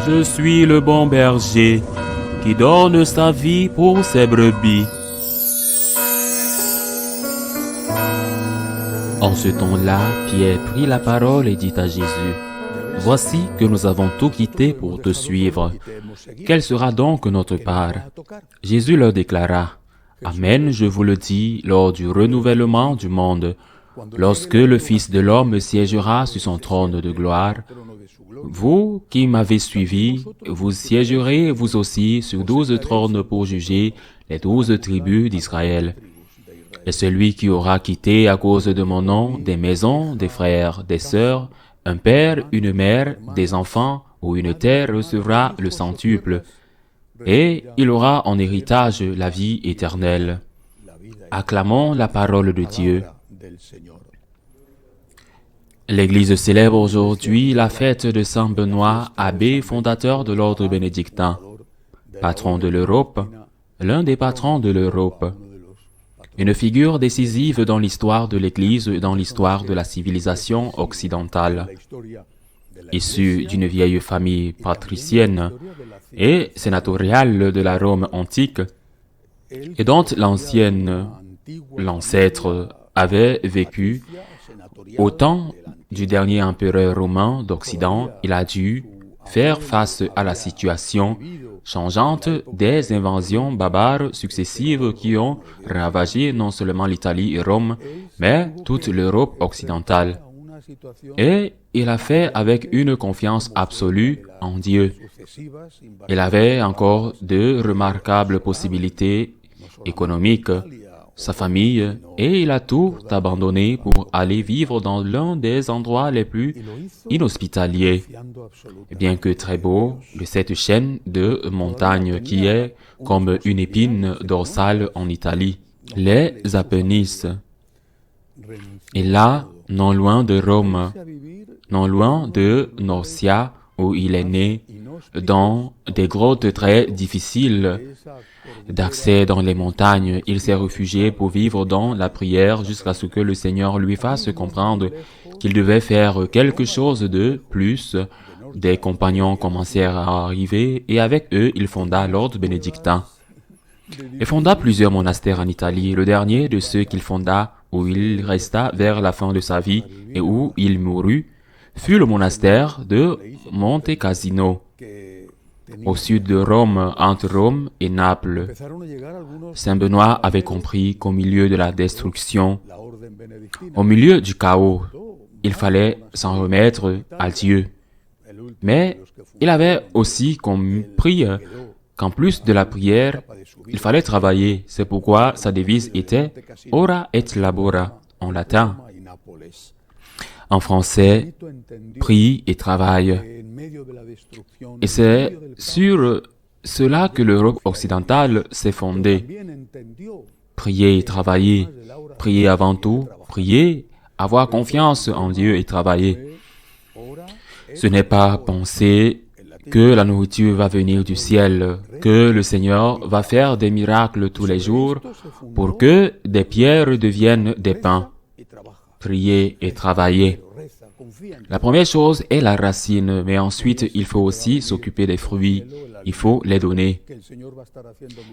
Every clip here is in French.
Je suis le bon berger qui donne sa vie pour ses brebis. En ce temps-là, Pierre prit la parole et dit à Jésus, « Voici que nous avons tout quitté pour te suivre. Quelle sera donc notre part ?» Jésus leur déclara, « Amen, je vous le dis, lors du renouvellement du monde, lorsque le Fils de l'homme siégera sur son trône de gloire, vous qui m'avez suivi, vous siégerez vous aussi sur 12 trônes pour juger les 12 tribus d'Israël. Et celui qui aura quitté à cause de mon nom des maisons, des frères, des sœurs, un père, une mère, des enfants ou une terre recevra le centuple, et il aura en héritage la vie éternelle. » Acclamons la parole de Dieu. L'Église célèbre aujourd'hui la fête de Saint Benoît, abbé fondateur de l'ordre bénédictin, patron de l'Europe, l'un des patrons de l'Europe. Une figure décisive dans l'histoire de l'Église et dans l'histoire de la civilisation occidentale. Issu d'une vieille famille patricienne et sénatoriale de la Rome antique, et dont l'ancêtre avait vécu au temps du dernier empereur romain d'Occident, il a dû faire face à la situation changeante des invasions barbares successives qui ont ravagé non seulement l'Italie et Rome, mais toute l'Europe occidentale. Et il a fait avec une confiance absolue en Dieu. Il avait encore de remarquables possibilités économiques, sa famille, et il a tout abandonné pour aller vivre dans l'un des endroits les plus inhospitaliers. Bien que très beau, de cette chaîne de montagnes qui est comme une épine dorsale en Italie, les Appennis. Et là, non loin de Rome, non loin de Norcia, où il est né, dans des grottes très difficiles d'accès dans les montagnes, il s'est réfugié pour vivre dans la prière jusqu'à ce que le Seigneur lui fasse comprendre qu'il devait faire quelque chose de plus. Des compagnons commencèrent à arriver et avec eux, il fonda l'ordre bénédictin. Il fonda plusieurs monastères en Italie. Le dernier de ceux qu'il fonda, où il resta vers la fin de sa vie et où il mourut, fut le monastère de Monte Cassino, au sud de Rome, entre Rome et Naples. Saint Benoît avait compris qu'au milieu de la destruction, au milieu du chaos, il fallait s'en remettre à Dieu. Mais il avait aussi compris qu'en plus de la prière, il fallait travailler. C'est pourquoi sa devise était « Ora et labora » en latin. En français, « Prie et travaille ». Et c'est sur cela que l'Europe occidentale s'est fondée. Prier et travailler. Prier avant tout, prier, avoir confiance en Dieu et travailler. Ce n'est pas penser que la nourriture va venir du ciel, que le Seigneur va faire des miracles tous les jours pour que des pierres deviennent des pains. Prier et travailler. La première chose est la racine, mais ensuite il faut aussi s'occuper des fruits, il faut les donner.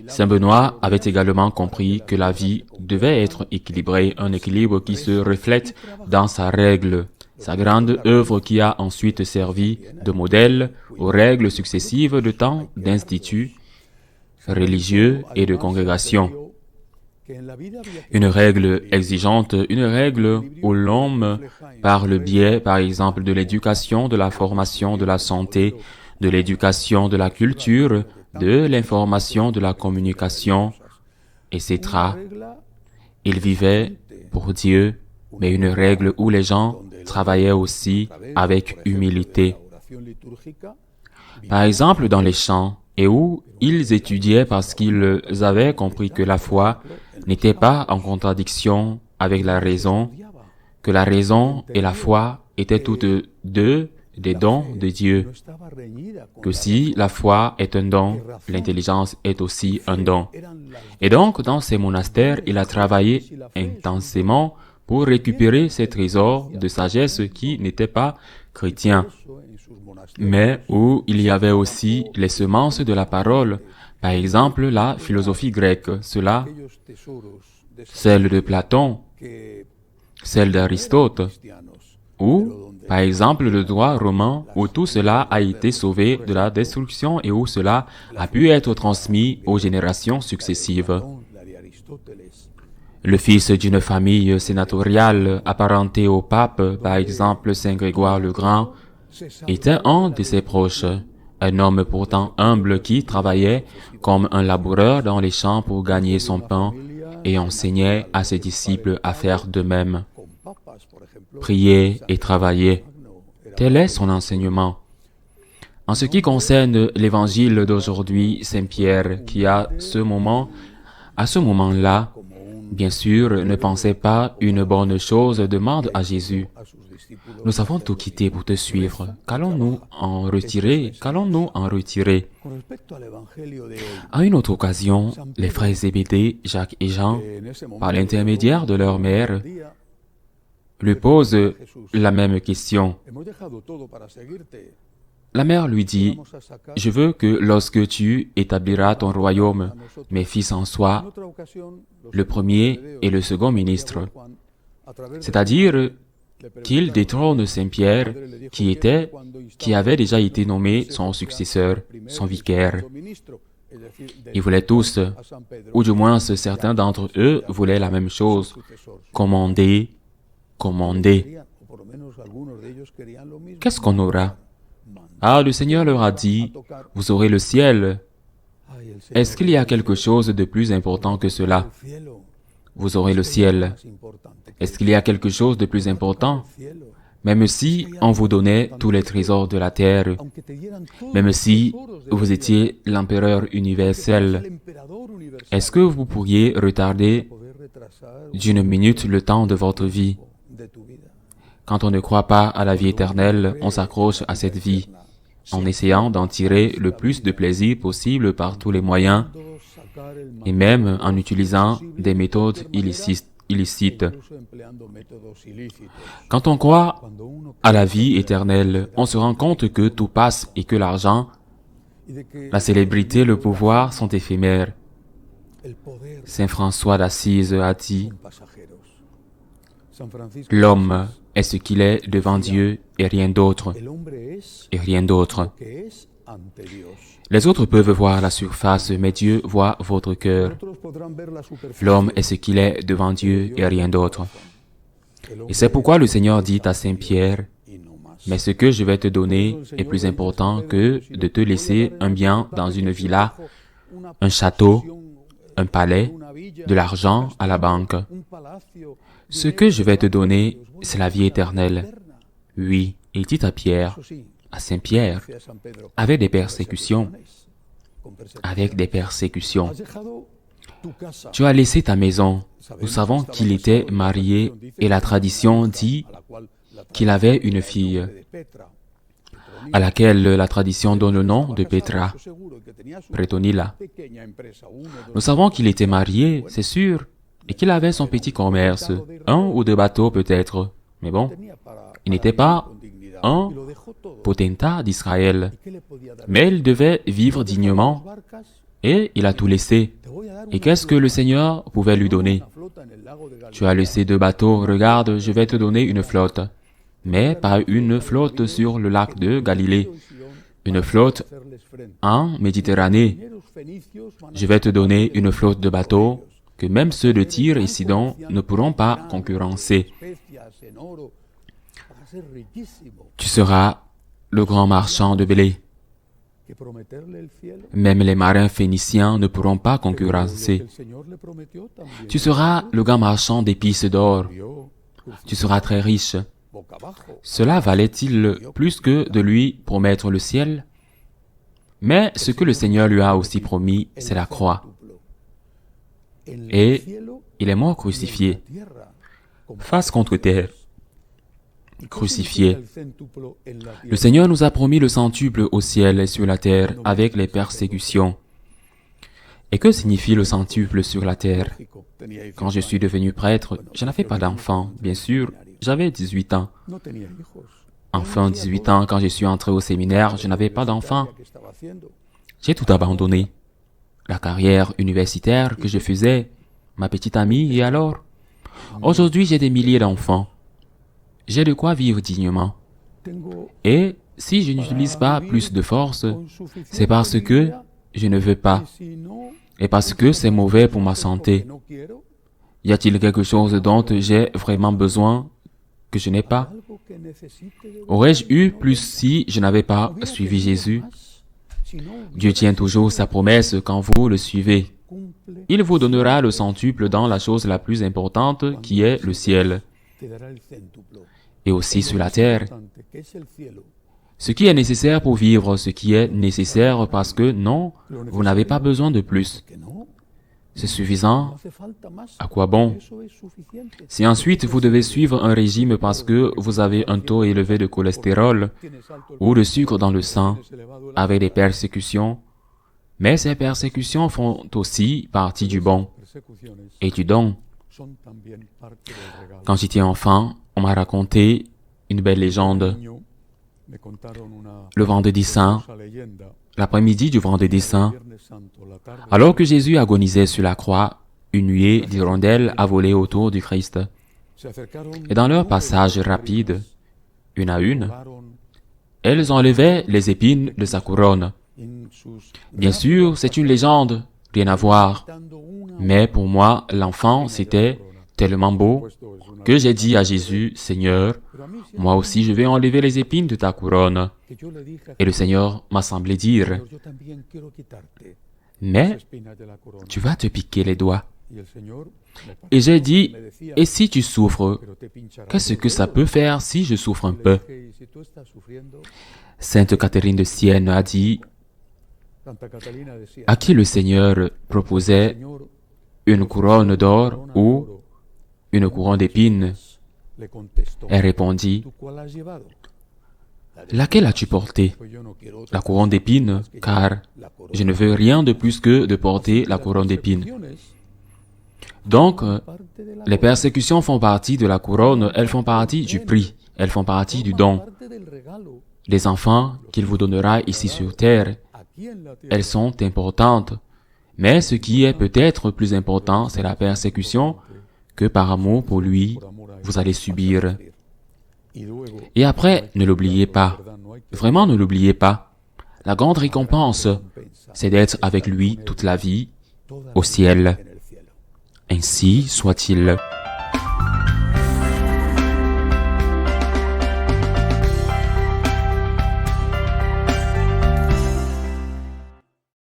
Saint Benoît avait également compris que la vie devait être équilibrée, un équilibre qui se reflète dans sa règle, sa grande œuvre qui a ensuite servi de modèle aux règles successives de tant d'instituts religieux et de congrégations. Une règle exigeante, une règle où l'homme, par le biais, par exemple, de l'éducation, de la formation, de la santé, de l'éducation, de la culture, de l'information, de la communication, etc. Il vivait pour Dieu, mais une règle où les gens travaillaient aussi avec humilité. Par exemple, dans les champs, et où ils étudiaient parce qu'ils avaient compris que la foi n'était pas en contradiction avec la raison, que la raison et la foi étaient toutes deux des dons de Dieu, que si la foi est un don, l'intelligence est aussi un don. Et donc, dans ces monastères, il a travaillé intensément pour récupérer ces trésors de sagesse qui n'étaient pas chrétiens. mais où il y avait aussi les semences de la parole, par exemple la philosophie grecque, celle de Platon, celle d'Aristote, ou, par exemple, le droit romain, où tout cela a été sauvé de la destruction et où cela a pu être transmis aux générations successives. Le fils d'une famille sénatoriale apparentée au pape, par exemple Saint Grégoire le Grand, était un de ses proches, un homme pourtant humble qui travaillait comme un laboureur dans les champs pour gagner son pain et enseignait à ses disciples à faire de même. Prier et travailler, tel est son enseignement. En ce qui concerne l'évangile d'aujourd'hui, Saint Pierre, qui à ce moment-là, bien sûr, ne pensait pas une bonne chose, demande à Jésus: « Nous avons tout quitté pour te suivre. Qu'allons-nous en retirer? Qu'allons-nous en retirer ?» À une autre occasion, les frères Zébédée, Jacques et Jean, par l'intermédiaire de leur mère, lui posent la même question. La mère lui dit: « Je veux que lorsque tu établiras ton royaume, mes fils en soient le premier et le second ministre. » C'est-à-dire qu'il détrône Saint-Pierre, qui avait déjà été nommé son successeur, son vicaire. Ils voulaient tous, ou du moins certains d'entre eux voulaient la même chose: commander. Qu'est-ce qu'on aura? Ah, le Seigneur leur a dit: « Vous aurez le ciel. » Est-ce qu'il y a quelque chose de plus important que cela? Vous aurez le ciel. Est-ce qu'il y a quelque chose de plus important? Même si on vous donnait tous les trésors de la terre, même si vous étiez l'empereur universel, est-ce que vous pourriez retarder d'une minute le temps de votre vie? Quand on ne croit pas à la vie éternelle, on s'accroche à cette vie, en essayant d'en tirer le plus de plaisir possible par tous les moyens, et même en utilisant des méthodes illicites. Quand on croit à la vie éternelle, on se rend compte que tout passe et que l'argent, la célébrité, le pouvoir sont éphémères. Saint François d'Assise a dit: « L'homme est ce qu'il est devant Dieu et rien d'autre. Et rien d'autre. Les autres peuvent voir la surface, mais Dieu voit votre cœur. L'homme est ce qu'il est devant Dieu et rien d'autre. » Et c'est pourquoi le Seigneur dit à Saint Pierre: « Mais ce que je vais te donner est plus important que de te laisser un bien dans une villa, un château, un palais, de l'argent à la banque. Ce que je vais te donner, c'est la vie éternelle. » Oui, il dit à Pierre, à Saint Pierre, avec des persécutions. Tu as laissé ta maison. Nous savons qu'il était marié et la tradition dit qu'il avait une fille, à laquelle la tradition donne le nom de Petra, Pretonila. Nous savons qu'il était marié, c'est sûr, et qu'il avait son petit commerce, un ou deux bateaux peut-être, mais bon, il n'était pas un potentat d'Israël, mais il devait vivre dignement, et il a tout laissé. Et qu'est-ce que le Seigneur pouvait lui donner? Tu as laissé 2 bateaux, regarde, je vais te donner une flotte, mais pas une flotte sur le lac de Galilée, une flotte en Méditerranée. Je vais te donner une flotte de bateaux que même ceux de Tyr et Sidon ne pourront pas concurrencer. Tu seras le grand marchand de blé. Même les marins phéniciens ne pourront pas concurrencer. Tu seras le grand marchand d'épices d'or. Tu seras très riche. Cela valait-il plus que de lui promettre le ciel? Mais ce que le Seigneur lui a aussi promis, c'est la croix. Et il est mort crucifié, face contre terre, crucifié. Le Seigneur nous a promis le centuple au ciel et sur la terre avec les persécutions. Et que signifie le centuple sur la terre? Quand je suis devenu prêtre, je n'avais pas d'enfant, bien sûr, j'avais 18 ans. Enfin, 18 ans, quand je suis entré au séminaire, je n'avais pas d'enfant. J'ai tout abandonné. La carrière universitaire que je faisais, ma petite amie, et alors? Aujourd'hui, j'ai des milliers d'enfants. J'ai de quoi vivre dignement. Et si je n'utilise pas plus de force, c'est parce que je ne veux pas, et parce que c'est mauvais pour ma santé. Y a-t-il quelque chose dont j'ai vraiment besoin que je n'ai pas? Aurais-je eu plus si je n'avais pas suivi Jésus? Dieu tient toujours sa promesse quand vous le suivez. Il vous donnera le centuple dans la chose la plus importante qui est le ciel, et aussi sur la terre. Ce qui est nécessaire pour vivre, ce qui est nécessaire parce que non, vous n'avez pas besoin de plus. C'est suffisant. À quoi bon? Si ensuite vous devez suivre un régime parce que vous avez un taux élevé de cholestérol ou de sucre dans le sang, avec des persécutions, mais ces persécutions font aussi partie du bon et du don. Quand j'étais enfant, on m'a raconté une belle légende. Le vendredi saint, l'après-midi du vendredi saint, alors que Jésus agonisait sur la croix, une nuée d'hirondelles a volé autour du Christ. Et dans leur passage rapide, une à une, elles enlevaient les épines de sa couronne. Bien sûr, c'est une légende, rien à voir. Mais pour moi, l'enfant, c'était tellement beau que j'ai dit à Jésus, « Seigneur, moi aussi je vais enlever les épines de ta couronne. » Et le Seigneur m'a semblé dire, « Mais tu vas te piquer les doigts. » Et j'ai dit, « Et si tu souffres, qu'est-ce que ça peut faire si je souffre un peu? » Sainte Catherine de Sienne a dit, à qui le Seigneur proposait une couronne d'or ou une couronne d'épines. Elle répondit, « Laquelle as-tu portée? La couronne d'épines, car je ne veux rien de plus que de porter la couronne d'épines. » Donc, les persécutions font partie de la couronne, elles font partie du prix, elles font partie du don. Les enfants qu'il vous donnera ici sur terre, elles sont importantes, mais ce qui est peut-être plus important, c'est la persécution que par amour pour lui, vous allez subir. Et après, ne l'oubliez pas, vraiment ne l'oubliez pas, la grande récompense, c'est d'être avec lui toute la vie au ciel. Ainsi soit-il.